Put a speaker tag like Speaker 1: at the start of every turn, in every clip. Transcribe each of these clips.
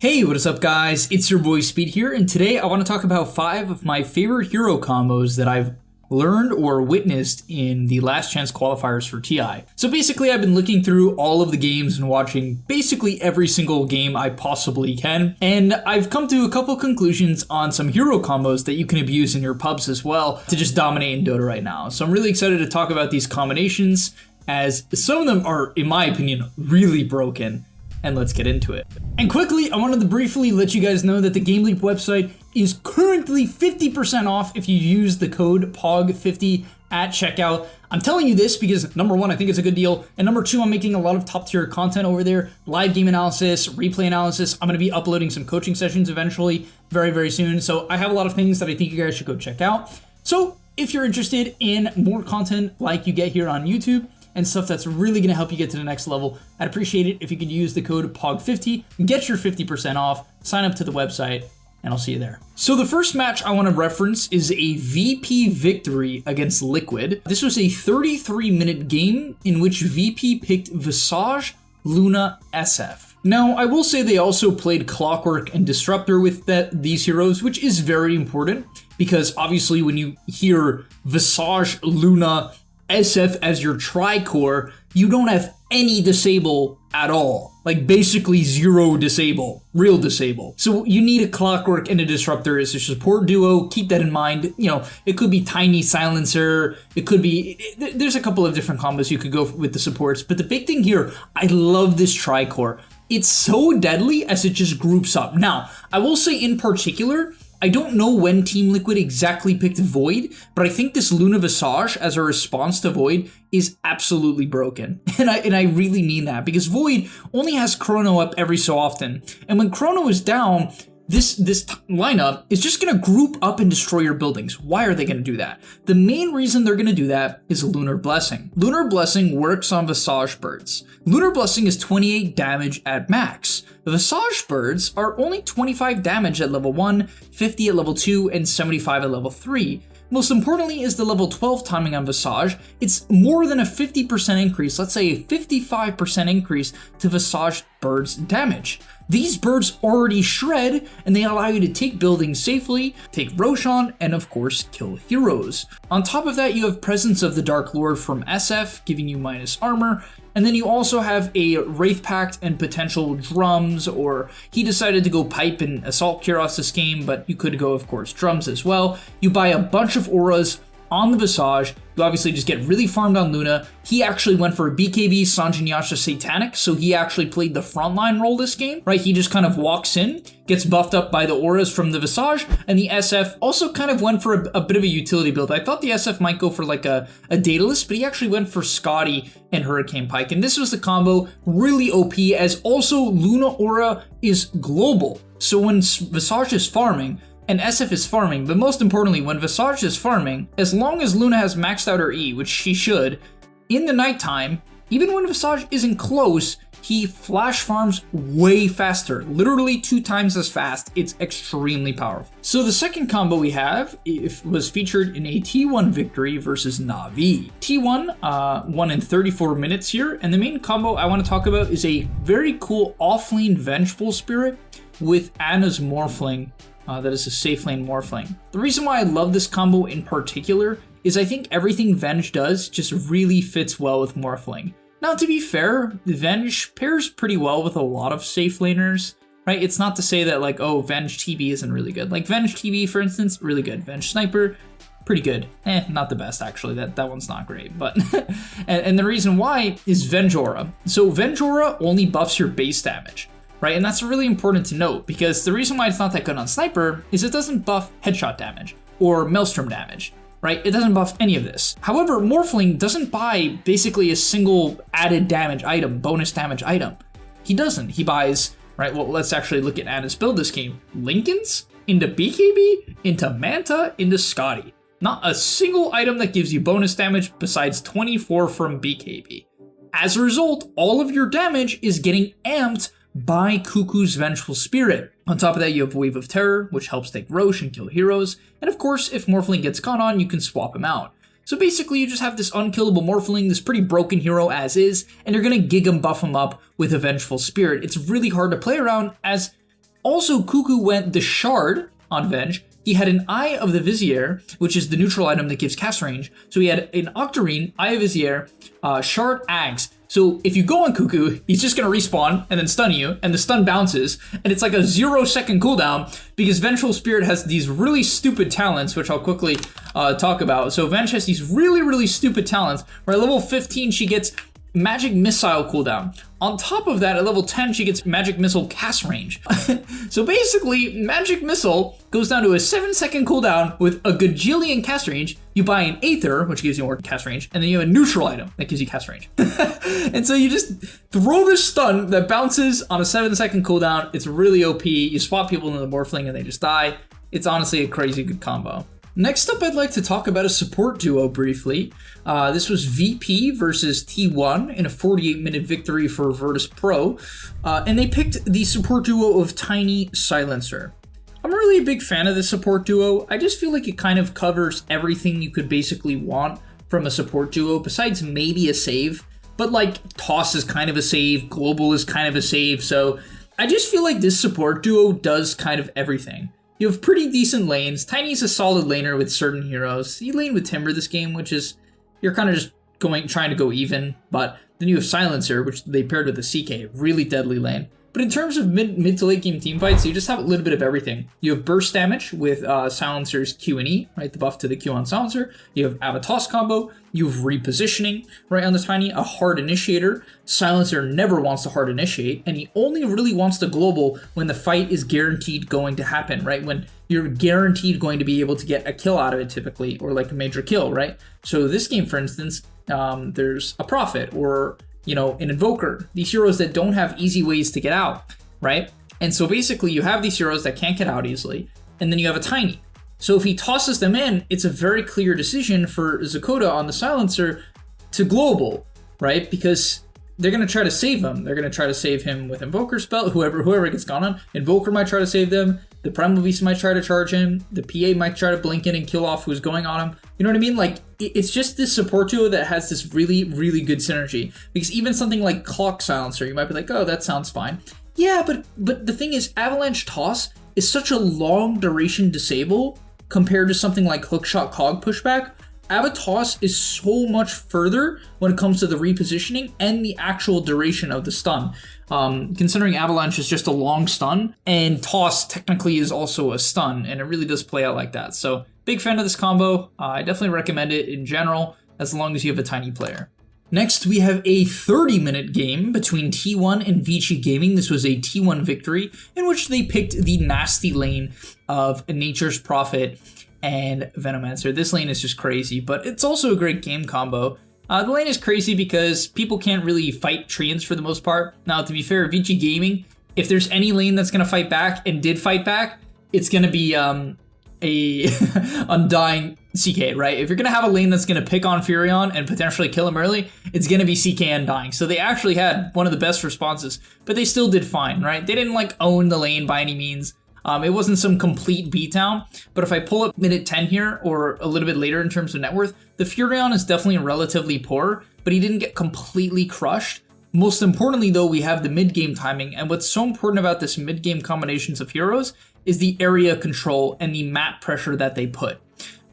Speaker 1: Hey, what is up guys? It's your boy Speed here, and today I want to talk about 5 of my favorite hero combos that I've learned or witnessed in the last chance qualifiers for TI. So basically I've been looking through all of the games and watching basically every single game I possibly can, and I've come to a couple conclusions on some hero combos that you can abuse in your pubs as well to just dominate in Dota right now. So I'm really excited to talk about these combinations, as some of them are, in my opinion, really broken. And let's get into it. And quickly, I wanted to briefly let you guys know that the GameLeap website is currently 50% off if you use the code POG50 at checkout. I'm telling you this because number one, I think it's a good deal, and number two, I'm making a lot of top tier content over there, live game analysis, replay analysis. I'm gonna be uploading some coaching sessions eventually, very soon. So I have a lot of things that I think you guys should go check out. So if you're interested in more content like you get here on YouTube, and stuff that's really gonna help you get to the next level, I'd appreciate it if you could use the code POG50, get your 50% off, sign up to the website, and I'll see you there. So the first match I wanna reference is a VP victory against Liquid. This was a 33-minute game in which VP picked Visage, Luna, SF. Now, I will say they also played Clockwork and Disruptor with these heroes, which is very important, because obviously when you hear Visage, Luna, SF as your tri-core, you don't have any disable at all. Like basically zero disable, real disable. So you need a Clockwork and a Disruptor as a support duo. Keep that in mind. You know, it could be Tiny Silencer. It could be, there's a couple of different combos you could go with the supports. But the big thing here, I love this tri-core. It's so deadly as it just groups up. Now, I will say in particular, I don't know when Team Liquid exactly picked Void, but I think this Luna Visage as a response to Void is absolutely broken. And I really mean that, because Void only has Chrono up every so often. And when Chrono is down, this lineup is just gonna group up and destroy your buildings. Why are they gonna do that? The main reason they're gonna do that is Lunar Blessing. Lunar Blessing works on Visage birds. Lunar Blessing is 28 damage at max. The Visage birds are only 25 damage at level 1, 50 at level 2, and 75 at level 3. Most importantly is the level 12 timing on Visage. It's more than a 50% increase, let's say a 55% increase to Visage birds' damage. These birds already shred, and they allow you to take buildings safely, take Roshan, and of course kill heroes. On top of that, you have presence of the Dark Lord from SF, giving you minus armor, and then you also have a Wraith Pact and potential drums, or he decided to go pipe and assault Kuros this game, but you could go of course drums as well. You buy a bunch of auras on the Visage. You obviously just get really farmed on Luna. He actually went for a BKB Sanjin Yasha Satanic, so he actually played the frontline role this game, right? He just kind of walks in, gets buffed up by the auras from the Visage, and the SF also kind of went for a bit of a utility build. I thought the SF might go for like a Daedalus, but he actually went for Scotty and Hurricane Pike, and this was the combo, really OP, as also Luna Aura is global. So when Visage is farming, and SF is farming, but most importantly, when Visage is farming, as long as Luna has maxed out her E, which she should, in the nighttime, even when Visage isn't close, he flash farms way faster, literally 2 times as fast. It's extremely powerful. So the second combo we have was featured in a T1 victory versus Na'Vi. T1 won in 34 minutes here, and the main combo I want to talk about is a very cool offlane Vengeful Spirit with Ana's Morphling. That is a safelane Morphling. The reason why I love this combo in particular is I think everything Venge does just really fits well with Morphling. Now, to be fair, Venge pairs pretty well with a lot of safelaners, right? It's not to say that like, oh, Venge TB isn't really good. Like Venge TB, for instance, really good. Venge Sniper, pretty good. Not the best actually, that one's not great, but and the reason why is Venge Aura. So Venge Aura only buffs your base damage, right? And that's really important to note, because the reason why it's not that good on Sniper is it doesn't buff headshot damage or Maelstrom damage, right? It doesn't buff any of this. However, Morphling doesn't buy basically a single added damage item, bonus damage item. He doesn't. He buys, right? Well, let's actually look at Ana's build this game. Lincolns into BKB, into Manta, into Scotty. Not a single item that gives you bonus damage besides 24 from BKB. As a result, all of your damage is getting amped by Cuckoo's Vengeful Spirit. On top of that, you have Wave of Terror, which helps take Roche and kill heroes, and of course, if Morphling gets caught on, you can swap him out. So basically, you just have this unkillable Morphling, this pretty broken hero as is, and you're gonna gig him, buff him up with a Vengeful Spirit. It's really hard to play around, as Also, Cuckoo went the Shard on Venge. He had an Eye of the Vizier, which is the neutral item that gives cast range. So he had an Octarine, Eye of Vizier, Shard, Ags. So if you go on Cuckoo, he's just going to respawn and then stun you, and the stun bounces, and it's like a 0-second cooldown because Vengeful Spirit has these really stupid talents, which I'll quickly talk about. So Venge has these really stupid talents, where at level 15 she gets Magic Missile cooldown. On top of that, at level 10, she gets Magic Missile cast range. So basically, Magic Missile goes down to a 7-second cooldown with a gajillion cast range. You buy an Aether, which gives you more cast range, and then you have a neutral item that gives you cast range. And so you just throw this stun that bounces on a 7-second cooldown. It's really OP. You swap people into the Morphling and they just die. It's honestly a crazy good combo. Next up, I'd like to talk about a support duo briefly. This was VP versus T1 in a 48-minute victory for Virtus Pro, and they picked the support duo of Tiny Silencer. I'm really a big fan of this support duo. I just feel like it kind of covers everything you could basically want from a support duo, besides maybe a save. But like, Toss is kind of a save, Global is kind of a save, so I just feel like this support duo does kind of everything. You have pretty decent lanes. Tiny's a solid laner with certain heroes. You lane with Timber this game, which is, you're kind of just trying to go even. But then you have Silencer, which they paired with a CK, really deadly lane. But in terms of mid to late game team fights, you just have a little bit of everything. You have burst damage with Silencer's Q and E, right? The buff to the Q on Silencer. You have Avatos combo. You have repositioning, right, on the Tiny. A hard initiator. Silencer never wants to hard initiate, and he only really wants to global when the fight is guaranteed going to happen, right? When you're guaranteed going to be able to get a kill out of it typically, or like a major kill, right? So this game, for instance, there's a Prophet or, you know, an Invoker, these heroes that don't have easy ways to get out, right? And so basically you have these heroes that can't get out easily, and then you have a Tiny. So if he tosses them in, it's a very clear decision for Zakota on the Silencer to global, right? Because they're going to try to save him. They're going to try to save him with Invoker spell, whoever gets gone on. Invoker might try to save them. The Primal Beast might try to charge him. The PA might try to blink in and kill off who's going on him. You know what I mean? Like, it's just this support duo that has this really good synergy. Because even something like Clock Silencer, you might be like, oh, that sounds fine. Yeah, but the thing is, Avalanche Toss is such a long duration disable compared to something like Hookshot Cog Pushback. Avatos is so much further when it comes to the repositioning and the actual duration of the stun. Considering Avalanche is just a long stun, and Toss technically is also a stun, and it really does play out like that. So, big fan of this combo. I definitely recommend it in general, as long as you have a Tiny player. Next, we have a 30-minute game between T1 and Vici Gaming. This was a T1 victory in which they picked the nasty lane of Nature's Prophet and Venomancer. This lane is just crazy, but it's also a great game combo. The lane is crazy because people can't really fight Treants for the most part. Now, to be fair, Vici Gaming, if there's any lane that's going to fight back and did fight back, it's going to be a Undying CK, right? If you're going to have a lane that's going to pick on Furion and potentially kill him early, it's going to be CK Undying. So they actually had one of the best responses, but they still did fine, right? They didn't like own the lane by any means. It wasn't some complete beatdown, but if I pull up minute 10 here, or a little bit later in terms of net worth, the Furion is definitely relatively poor, but he didn't get completely crushed. Most importantly, though, we have the mid-game timing, and what's so important about this mid-game combinations of heroes is the area control and the map pressure that they put.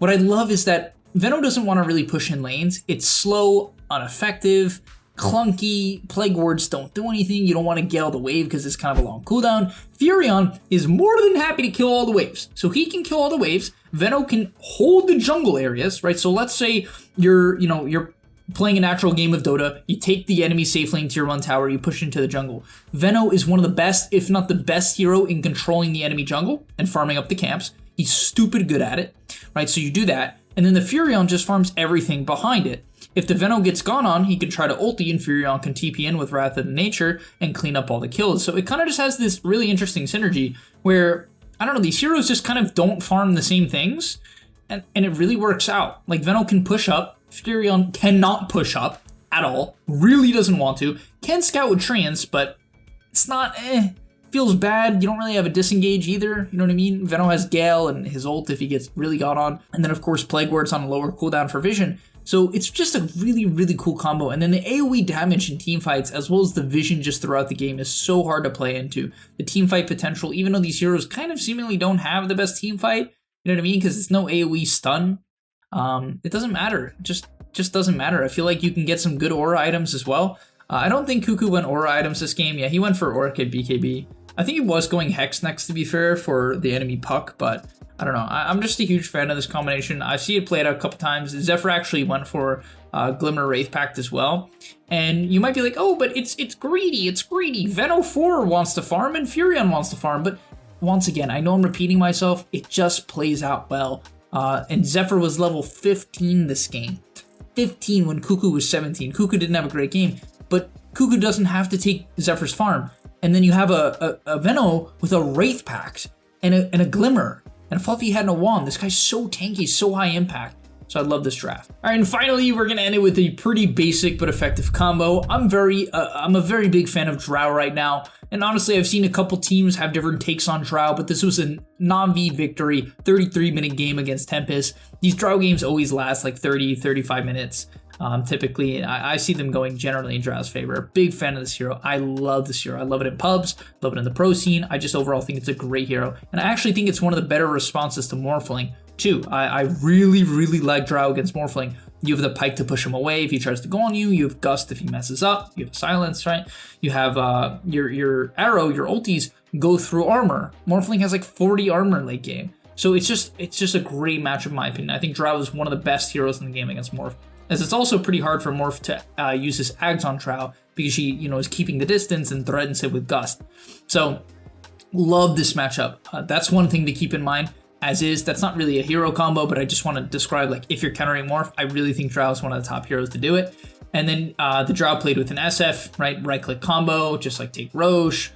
Speaker 1: What I love is that Veno doesn't want to really push in lanes. It's slow, ineffective, clunky, Plague Wards don't do anything. You don't want to get all the wave because it's kind of a long cooldown. Furion is more than happy to kill all the waves. So he can kill all the waves. Veno can hold the jungle areas, right? So let's say you're playing a natural game of Dota, you take the enemy safe lane tier 1 tower, you push into the jungle. Veno is one of the best, if not the best hero in controlling the enemy jungle and farming up the camps. He's stupid good at it, right? So you do that, and then the Furion just farms everything behind it. If the Veno gets gone on, he can try to ulti, and Furion can TP in with Wrath of Nature and clean up all the kills. So it kind of just has this really interesting synergy where, I don't know, these heroes just kind of don't farm the same things, and it really works out. Like, Veno can push up, Furion cannot push up at all, really doesn't want to, can scout with Treants, but it's not, feels bad. You don't really have a disengage either, you know what I mean? Veno has Gale and his ult if he gets really got on, and then of course Plague Ward's on a lower cooldown for Vision. So it's just a really, really cool combo. And then the AoE damage in team fights, as well as the vision just throughout the game, is so hard to play into. The team fight potential, even though these heroes kind of seemingly don't have the best team fight, you know what I mean? Because it's no AoE stun. It doesn't matter. It just doesn't matter. I feel like you can get some good aura items as well. I don't think Cuckoo went aura items this game. Yeah, he went for Orchid BKB. I think he was going Hex next, to be fair, for the enemy Puck, but I don't know. I'm just a huge fan of this combination. I see it played out a couple times. Zephyr actually went for Glimmer Wraith Pact as well. And you might be like, oh, but it's greedy. It's greedy. Veno 4 wants to farm and Furion wants to farm. But once again, I know I'm repeating myself. It just plays out well. And Zephyr was level 15 this game. 15 when Cuckoo was 17. Cuckoo didn't have a great game, but Cuckoo doesn't have to take Zephyr's farm. And then you have a Veno with a Wraith Pact and a Glimmer. And Fluffy had no wand. This guy's so tanky, so high impact. So I love this draft. All right, and finally, we're gonna end it with a pretty basic but effective combo. I'm a very big fan of DROW right now. And honestly, I've seen a couple teams have different takes on DROW, but this was a non-V victory, 33-minute game against Tempest. These DROW games always last like 30, 35 minutes. Typically, I see them going generally in DROW's favor. Big fan of this hero. I love this hero. I love it in pubs, love it in the pro scene. I just overall think it's a great hero. And I actually think it's one of the better responses to Morphling, too. I really, really like DROW against Morphling. You have the Pike to push him away if he tries to go on you. You have Gust if he messes up. You have Silence, right? You have your Arrow, your ultis go through armor. Morphling has like 40 armor late game. So it's just a great matchup in my opinion. I think DROW is one of the best heroes in the game against Morph. As it's also pretty hard for Morph to use his Ags on DROW because she, is keeping the distance and threatens it with Gust. So, love this matchup. That's one thing to keep in mind. As is, that's not really a hero combo, but I just want to describe, like, if you're countering Morph, I really think DROW is one of the top heroes to do it. And then the DROW played with an SF, right? Right-click combo, just like take Roche,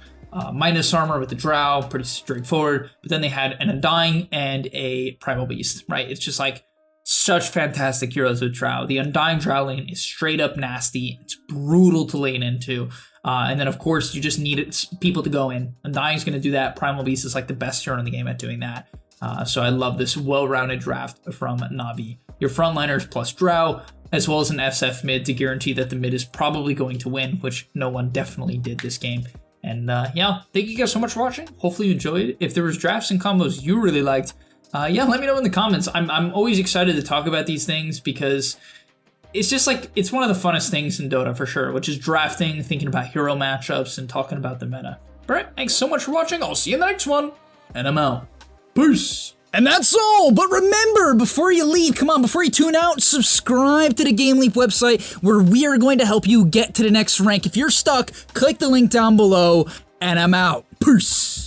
Speaker 1: minus armor with the DROW, pretty straightforward. But then they had an Undying and a Primal Beast, right? It's just like such fantastic heroes with DROW. The Undying DROW lane is straight up nasty. It's brutal to lane into. And then, of course, you just need people to go in. Undying's going to do that. Primal Beast is like the best hero in the game at doing that. So I love this well-rounded draft from Navi. Your frontliners plus DROW, as well as an SF mid to guarantee that the mid is probably going to win, which no one definitely did this game. And yeah, thank you guys so much for watching. Hopefully you enjoyed. If there was drafts and combos you really liked, yeah, let me know in the comments. I'm always excited to talk about these things because it's just like, it's one of the funnest things in Dota for sure, which is drafting, thinking about hero matchups, and talking about the meta. All right, thanks so much for watching. I'll see you in the next one, and I'm out. Peace.
Speaker 2: And that's all, but remember, before you leave, before you tune out, subscribe to the Game Leap website where we are going to help you get to the next rank. If you're stuck, click the link down below, and I'm out. Peace.